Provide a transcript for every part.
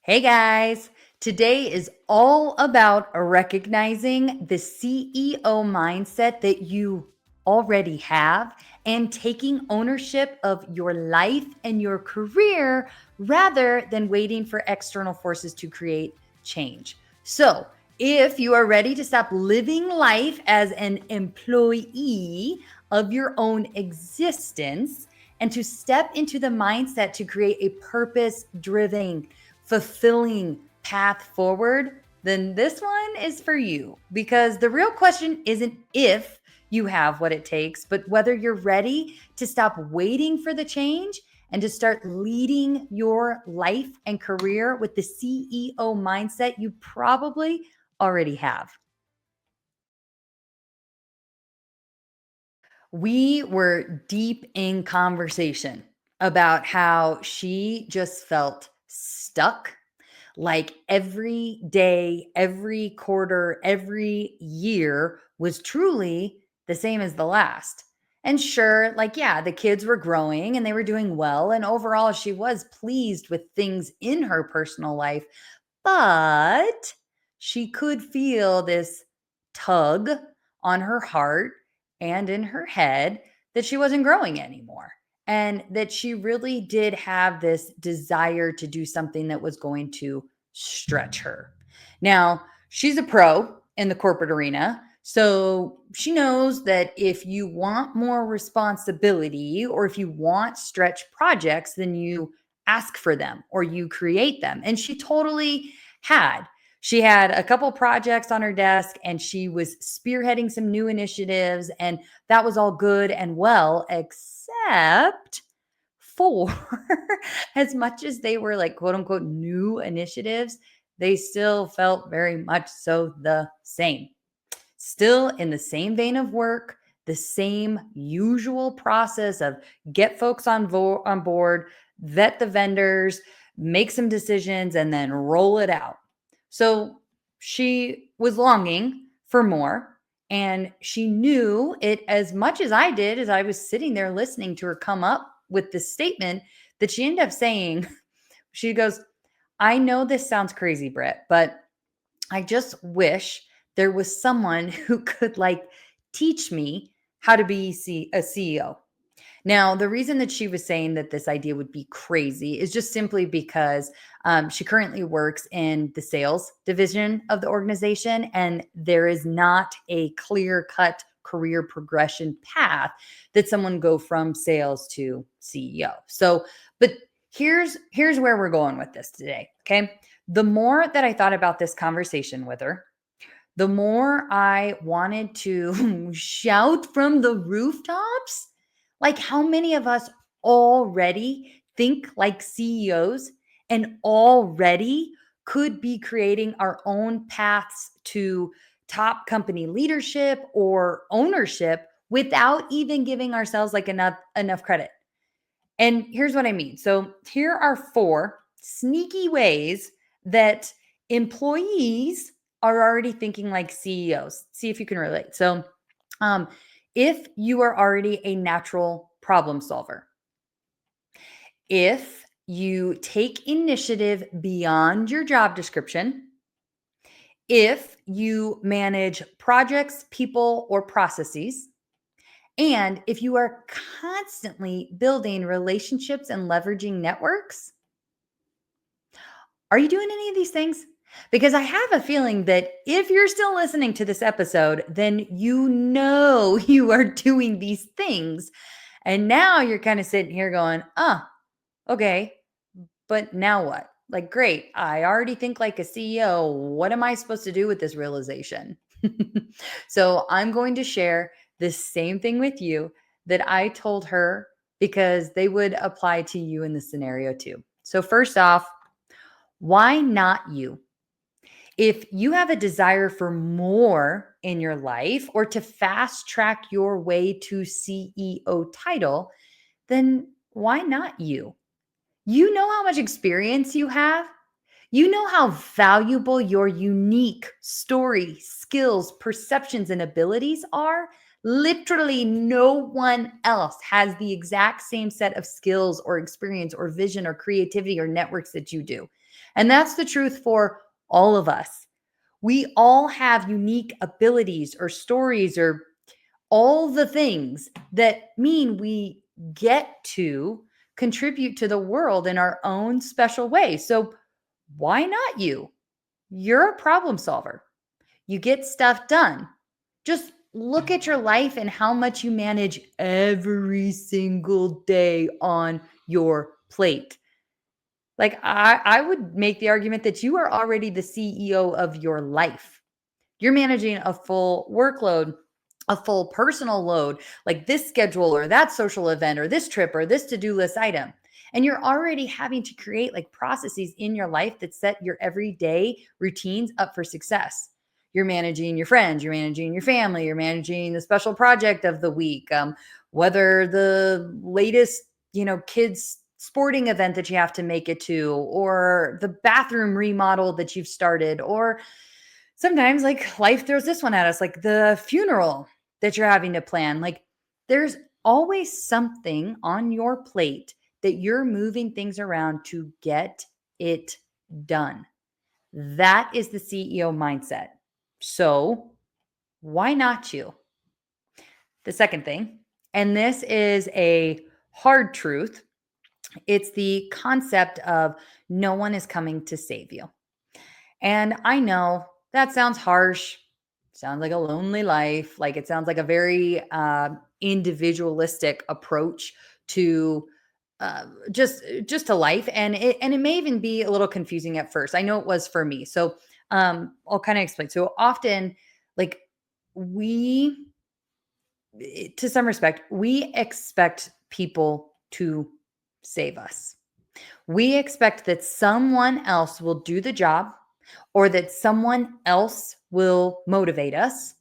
Hey guys, today is all about recognizing the CEO mindset that you already have and taking ownership of your life and your career rather than waiting for external forces to create change. So, if you are ready to stop living life as an employee of your own existence and to step into the mindset to create a purpose driven, fulfilling path forward, then this one is for you. Because the real question isn't if you have what it takes, but whether you're ready to stop waiting for the change and to start leading your life and career with the CEO mindset you probably already have. We were deep in conversation about how she just felt stuck. Like every day, every quarter, every year was truly the same as the last. And sure, like, yeah, the kids were growing and they were doing well. And overall, she was pleased with things in her personal life. But she could feel this tug on her heart and in her head that she wasn't growing anymore. And that she really did have this desire to do something that was going to stretch her. Now, she's a pro in the corporate arena. So she knows that if you want more responsibility or if you want stretch projects, then you ask for them or you create them. And she totally had. She had a couple projects on her desk and she was spearheading some new initiatives, and that was all good and well, except for as much as they were like quote unquote new initiatives, they still felt very much so the same. Still in the same vein of work, the same usual process of get folks on board, vet the vendors, make some decisions, and then roll it out. So she was longing for more. And she knew it as much as I did as I was sitting there listening to her come up with this statement that she ended up saying. She goes, I know this sounds crazy, Britt, but I just wish there was someone who could like teach me how to be a CEO. Now, the reason that she was saying that this idea would be crazy is just simply because she currently works in the sales division of the organization, and there is not a clear cut career progression path that someone go from sales to CEO. So, but here's where we're going with this today. Okay. The more that I thought about this conversation with her, the more I wanted to shout from the rooftops, like how many of us already think like CEOs and already could be creating our own paths to top company leadership or ownership without even giving ourselves like enough credit. And here's what I mean. So here are four sneaky ways that employees are already thinking like CEOs. See if you can relate. So, um, if you are already a natural problem solver, if you take initiative beyond your job description, if you manage projects, people, or processes, and if you are constantly building relationships and leveraging networks, are you doing any of these things? Because I have a feeling that if you're still listening to this episode, then you know you are doing these things. And now you're kind of sitting here going, oh, okay, but now what? Like, great, I already think like a CEO. What am I supposed to do with this realization? So I'm going to share this same thing with you that I told her because they would apply to you in this scenario too. So, first off, why not you? If you have a desire for more in your life or to fast track your way to CEO title, then why not you? You know how much experience you have. You know how valuable your unique story, skills, perceptions, and abilities are. Literally, no one else has the exact same set of skills or experience or vision or creativity or networks that you do. And that's the truth for all of us. We all have unique abilities or stories or all the things that mean we get to contribute to the world in our own special way. So, why not you? You're a problem solver. You get stuff done. Just look at your life and how much you manage every single day on your plate. Like, I would make the argument that you are already the CEO of your life. You're managing a full workload, a full personal load, like this schedule or that social event or this trip or this to-do list item. And you're already having to create like processes in your life that set your everyday routines up for success. You're managing your friends, you're managing your family, you're managing the special project of the week, whether the latest, kids sporting event that you have to make it to, or the bathroom remodel that you've started, or sometimes like life throws this one at us, like the funeral that you're having to plan. Like there's always something on your plate that you're moving things around to get it done. That is the CEO mindset. So why not you? The second thing, and this is a hard truth, it's the concept of no one is coming to save you. And I know that sounds harsh, sounds like a lonely life. Like it sounds like a very individualistic approach to just to life, and it may even be a little confusing at first. I know it was for me. So I'll kind of explain. So often, like we, to some respect, we expect people to save us. We expect that someone else will do the job, or that someone else will motivate us,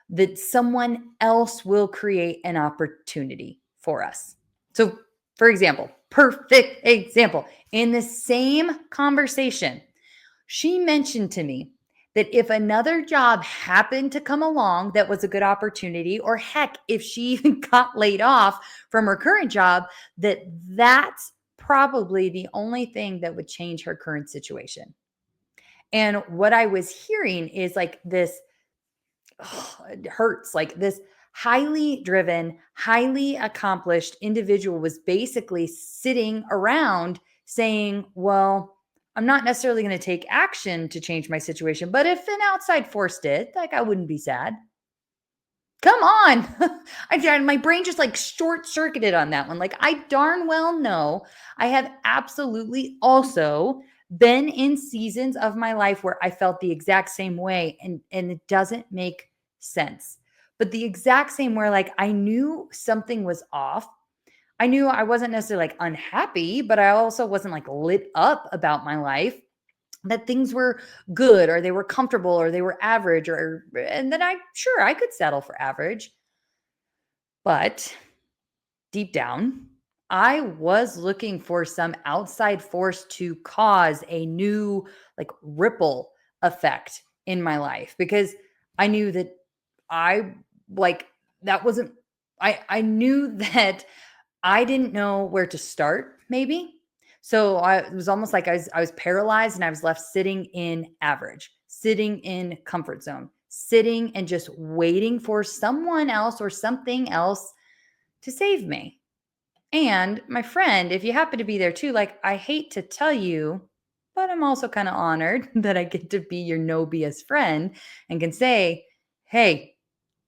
that someone else will create an opportunity for us. So, for example, perfect example, in the same conversation, she mentioned to me that if another job happened to come along that was a good opportunity, or heck, if she even got laid off from her current job, that's probably the only thing that would change her current situation. And what I was hearing is like this, it hurts. Like this highly driven, highly accomplished individual was basically sitting around saying, well, I'm not necessarily going to take action to change my situation, but if an outside force did, like I wouldn't be sad. Come on. My brain just like short circuited on that one. Like I darn well know I have absolutely also been in seasons of my life where I felt the exact same way, and it doesn't make sense. But the exact same where like I knew something was off. I knew I wasn't necessarily like unhappy, but I also wasn't like lit up about my life, that things were good or they were comfortable or they were average, or and then I could settle for average. But deep down, I was looking for some outside force to cause a new like ripple effect in my life, because I knew that I like that wasn't I knew that I didn't know where to start, maybe. So it was almost like I was paralyzed, and I was left sitting in average, sitting in comfort zone, sitting and just waiting for someone else or something else to save me. And my friend, if you happen to be there too, like I hate to tell you, but I'm also kind of honored that I get to be your no BS friend and can say, hey,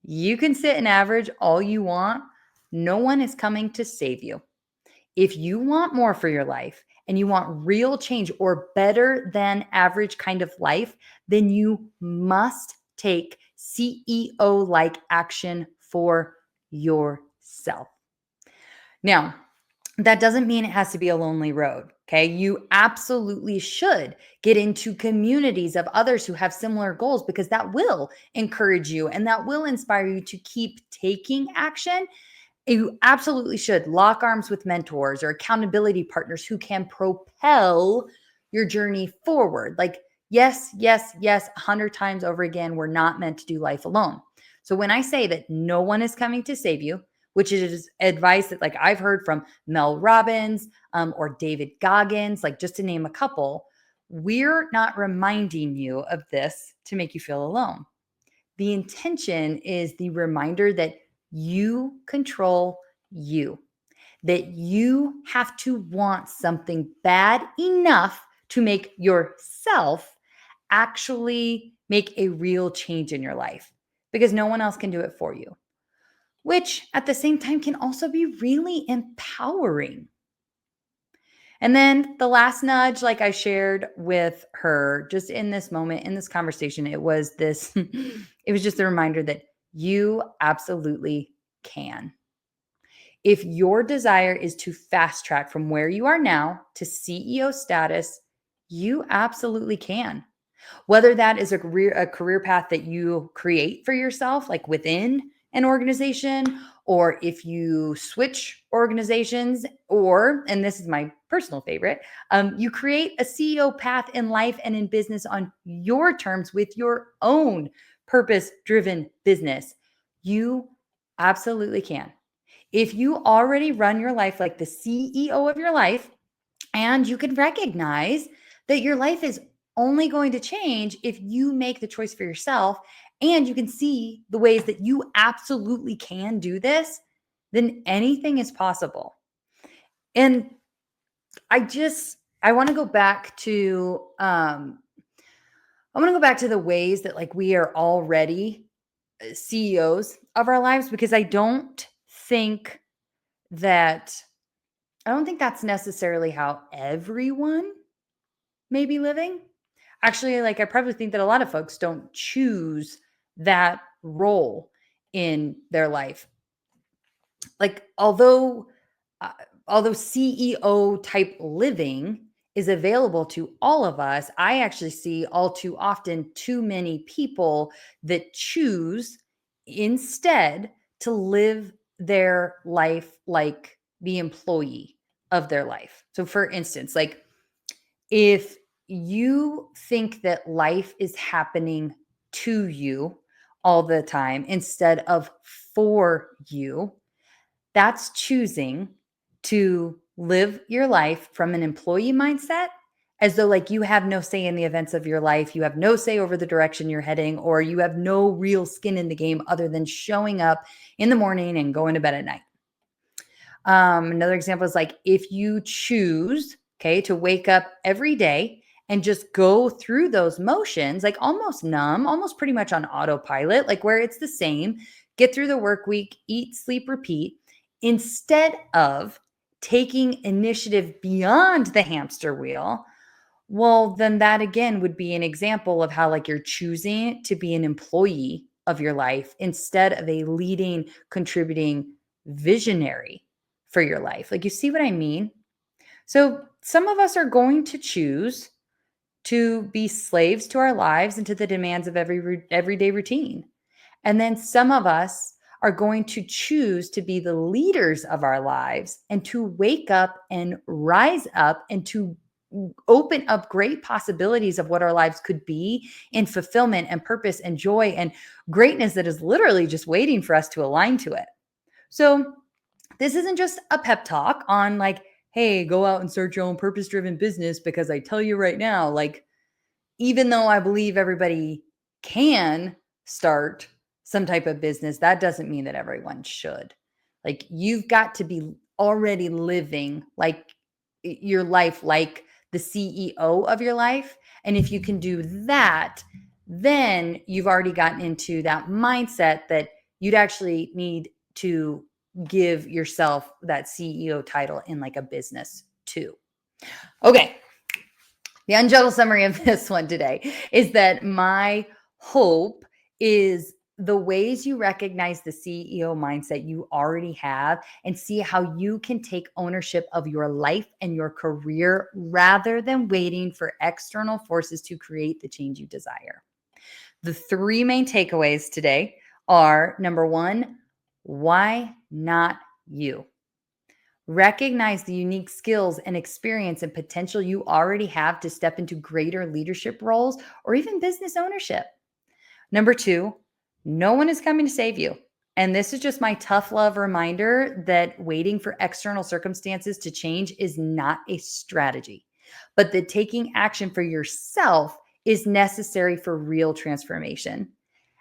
you can sit in average all you want. No one is coming to save you. If you want more for your life and you want real change or better than average kind of life, then you must take CEO like action for yourself. Now, that doesn't mean it has to be a lonely road. Okay. You absolutely should get into communities of others who have similar goals, because that will encourage you and that will inspire you to keep taking action. You absolutely should lock arms with mentors or accountability partners who can propel your journey forward. Like, yes, yes, yes, 100 times over again, we're not meant to do life alone. So when I say that no one is coming to save you, which is advice that like I've heard from Mel Robbins or David Goggins, like just to name a couple, we're not reminding you of this to make you feel alone. The intention is the reminder that you control you, that you have to want something bad enough to make yourself actually make a real change in your life because no one else can do it for you, which at the same time can also be really empowering. And then the last nudge, like I shared with her just in this moment, in this conversation, it was this, it was just a reminder that you absolutely can. If your desire is to fast track from where you are now to CEO status, you absolutely can. Whether that is a career path that you create for yourself, like within an organization, or if you switch organizations, or, and this is my personal favorite, you create a CEO path in life and in business on your terms with your own purpose-driven business, you absolutely can. If you already run your life like the CEO of your life, and you can recognize that your life is only going to change if you make the choice for yourself, and you can see the ways that you absolutely can do this, then anything is possible. And I want to go back to the ways that like we are already CEOs of our lives, because that I don't think that's necessarily how everyone may be living. Actually, like I probably think that a lot of folks don't choose that role in their life. Like uh, although CEO type living is available to all of us, I actually see all too often too many people that choose instead to live their life like the employee of their life. So for instance, like if you think that life is happening to you all the time instead of for you, that's choosing to live your life from an employee mindset, as though like you have no say in the events of your life, you have no say over the direction you're heading, or you have no real skin in the game other than showing up in the morning and going to bed at night. Another example is like if you choose, okay, to wake up every day and just go through those motions, like almost numb, almost pretty much on autopilot, like where it's the same, get through the work week, eat, sleep, repeat, instead of taking initiative beyond the hamster wheel, well, then that again would be an example of how like you're choosing to be an employee of your life instead of a leading, contributing visionary for your life. Like, you see what I mean? So, some of us are going to choose to be slaves to our lives and to the demands of everyday routine. And then some of us are going to choose to be the leaders of our lives and to wake up and rise up and to open up great possibilities of what our lives could be in fulfillment and purpose and joy and greatness that is literally just waiting for us to align to it. So, this isn't just a pep talk on like, hey, go out and start your own purpose driven business, because I tell you right now, like, even though I believe everybody can start some type of business, that doesn't mean that everyone should. Like, you've got to be already living like your life like the CEO of your life. And if you can do that, then you've already gotten into that mindset that you'd actually need to give yourself that CEO title in like a business too. Okay. The unjuggle summary of this one today is that my hope is the ways you recognize the CEO mindset you already have and see how you can take ownership of your life and your career rather than waiting for external forces to create the change you desire. The three main takeaways today are: number one, why not you? Recognize the unique skills and experience and potential you already have to step into greater leadership roles or even business ownership. Number two, No one is coming to save you. And this is just my tough love reminder that waiting for external circumstances to change is not a strategy, but that taking action for yourself is necessary for real transformation.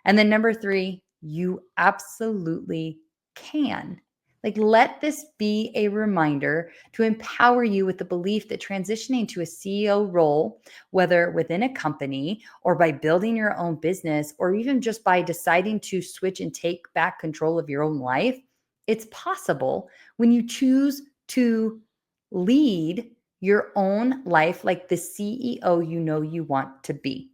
And then number three, you absolutely can. Like, let this be a reminder to empower you with the belief that transitioning to a CEO role, whether within a company or by building your own business, or even just by deciding to switch and take back control of your own life, it's possible when you choose to lead your own life like the CEO you know you want to be.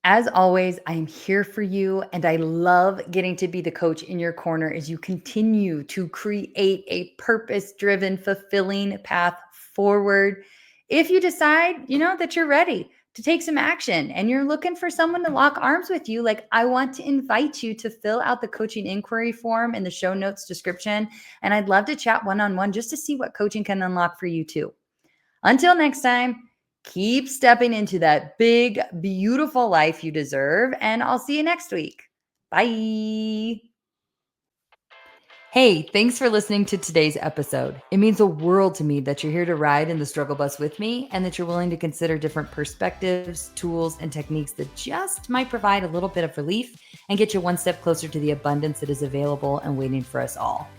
As always, I am here for you, and I love getting to be the coach in your corner as you continue to create a purpose driven, fulfilling path forward. If you decide, that you're ready to take some action and you're looking for someone to lock arms with you, like, I want to invite you to fill out the coaching inquiry form in the show notes description. And I'd love to chat one on one just to see what coaching can unlock for you too. Until next time, keep stepping into that big, beautiful life you deserve, and I'll see you next week. Bye. Hey, thanks for listening to today's episode. It means the world to me that you're here to ride in the struggle bus with me and that you're willing to consider different perspectives, tools, and techniques that just might provide a little bit of relief and get you one step closer to the abundance that is available and waiting for us all.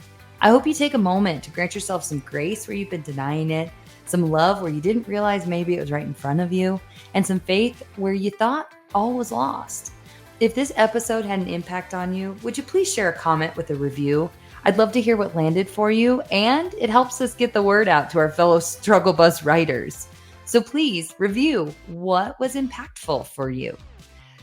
I hope you take a moment to grant yourself some grace where you've been denying it, some love where you didn't realize maybe it was right in front of you, and some faith where you thought all was lost. If this episode had an impact on you, would you please share a comment with a review? I'd love to hear what landed for you, and it helps us get the word out to our fellow struggle bus riders. So please review what was impactful for you.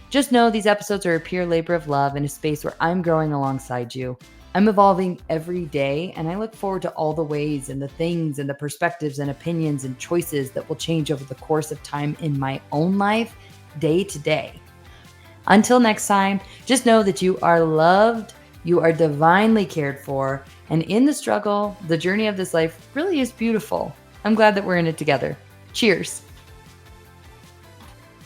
Just know these episodes are a pure labor of love in a space where I'm growing alongside you. I'm evolving every day, and I look forward to all the ways and the things and the perspectives and opinions and choices that will change over the course of time in my own life, day to day. Until next time, just know that you are loved, you are divinely cared for, and in the struggle, the journey of this life really is beautiful. I'm glad that we're in it together. Cheers.